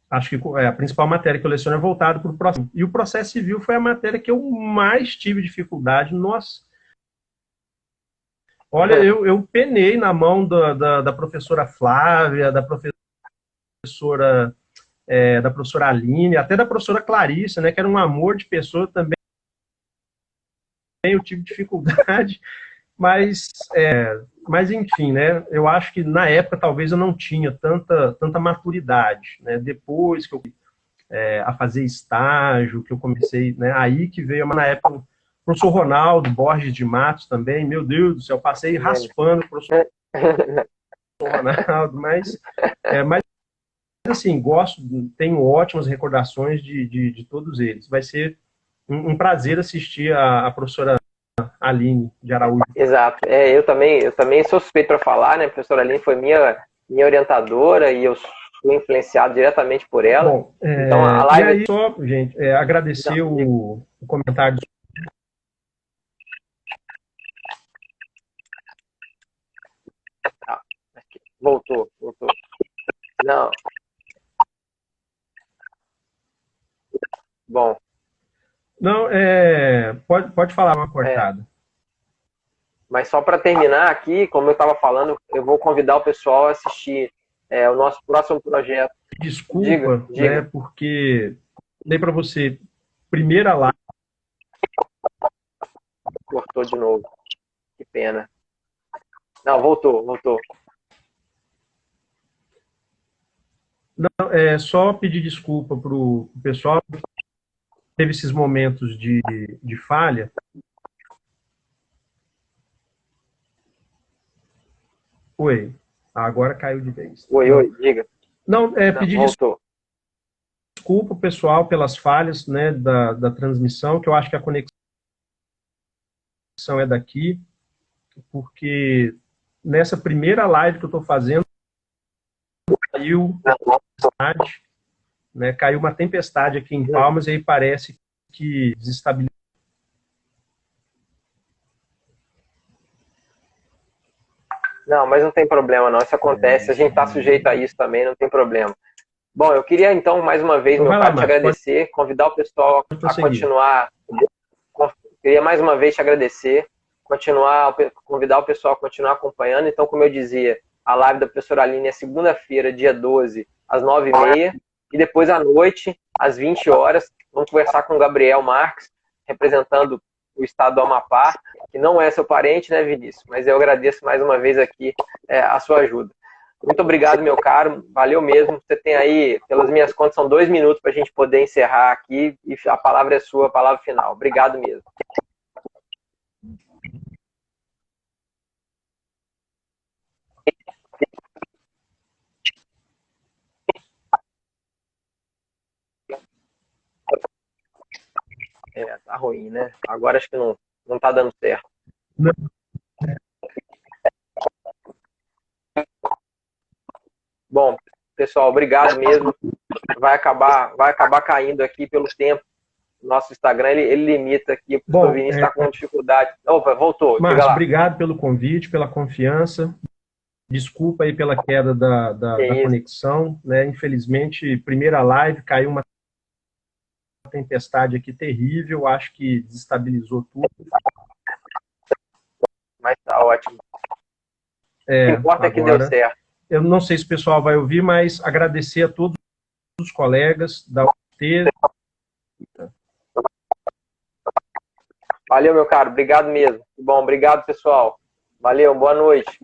Acho que a principal matéria que eu leciono é voltada para o processo. E o processo civil foi a matéria que eu mais tive dificuldade. Nossa. Olha, eu penei na mão da professora Flávia, da professora Aline, até da professora Clarissa, né, que era um amor de pessoa também. Eu tive dificuldade, mas enfim, né, eu acho que na época talvez eu não tinha tanta maturidade, né, depois que eu a fazer estágio, que eu comecei, né, aí que veio, na época, o professor Ronaldo Borges de Matos também, meu Deus do céu, passei raspando o professor Ronaldo, mas assim, tenho ótimas recordações de todos eles. Vai ser um prazer assistir a professora Aline de Araújo. Exato. Eu também sou suspeito para falar, né? A professora Aline foi minha orientadora e eu fui influenciado diretamente por ela. Bom, então, a live... E aí, só, gente, agradecer o comentário. Voltou. Não. Bom. Não, pode falar uma cortada. Mas só para terminar aqui, como eu estava falando, eu vou convidar o pessoal a assistir o nosso próximo projeto. Desculpa, Diga. né, porque dei para você, primeira live. Cortou de novo. Que pena. Não, voltou. Não, só pedir desculpa para o pessoal que teve esses momentos de falha. Oi, agora caiu de vez. Oi, diga. Não, pedir Voltou. desculpa, pessoal, pelas falhas, né, da transmissão, que eu acho que a conexão é daqui, porque nessa primeira live que eu estou fazendo, caiu uma tempestade aqui em Palmas e aí parece que desestabilizou. Não, mas não tem problema não, isso acontece, a gente está sujeito a isso também, não tem problema. Bom, eu queria então, mais uma vez, meu caro, te agradecer, convidar o pessoal a continuar, queria mais uma vez te agradecer, convidar o pessoal a continuar acompanhando. Então, como eu dizia, a live da professora Aline é segunda-feira, dia 12, às 9h30, e depois à noite, às 20 horas, vamos conversar com o Gabriel Marques, representando o estado do Amapá, que não é seu parente, né, Vinícius? Mas eu agradeço mais uma vez aqui a sua ajuda. Muito obrigado, meu caro, valeu mesmo. Você tem aí, pelas minhas contas, são 2 minutos para a gente poder encerrar aqui, e a palavra é sua, a palavra final. Obrigado mesmo. Tá ruim, né? Agora acho que não tá dando certo. Não. Bom, pessoal, obrigado mesmo. Vai acabar caindo aqui pelo tempo. Nosso Instagram, ele limita aqui, o Vinícius está com dificuldade. Opa, voltou. Márcio, obrigado pelo convite, pela confiança. Desculpa aí pela queda da conexão, né? Infelizmente, primeira live, caiu uma tempestade aqui terrível, acho que desestabilizou tudo. Mas tá ótimo. O que importa é que deu certo. Eu não sei se o pessoal vai ouvir, mas agradecer a todos os colegas da UFT. Valeu, meu caro. Obrigado mesmo. Bom, obrigado, pessoal. Valeu, boa noite.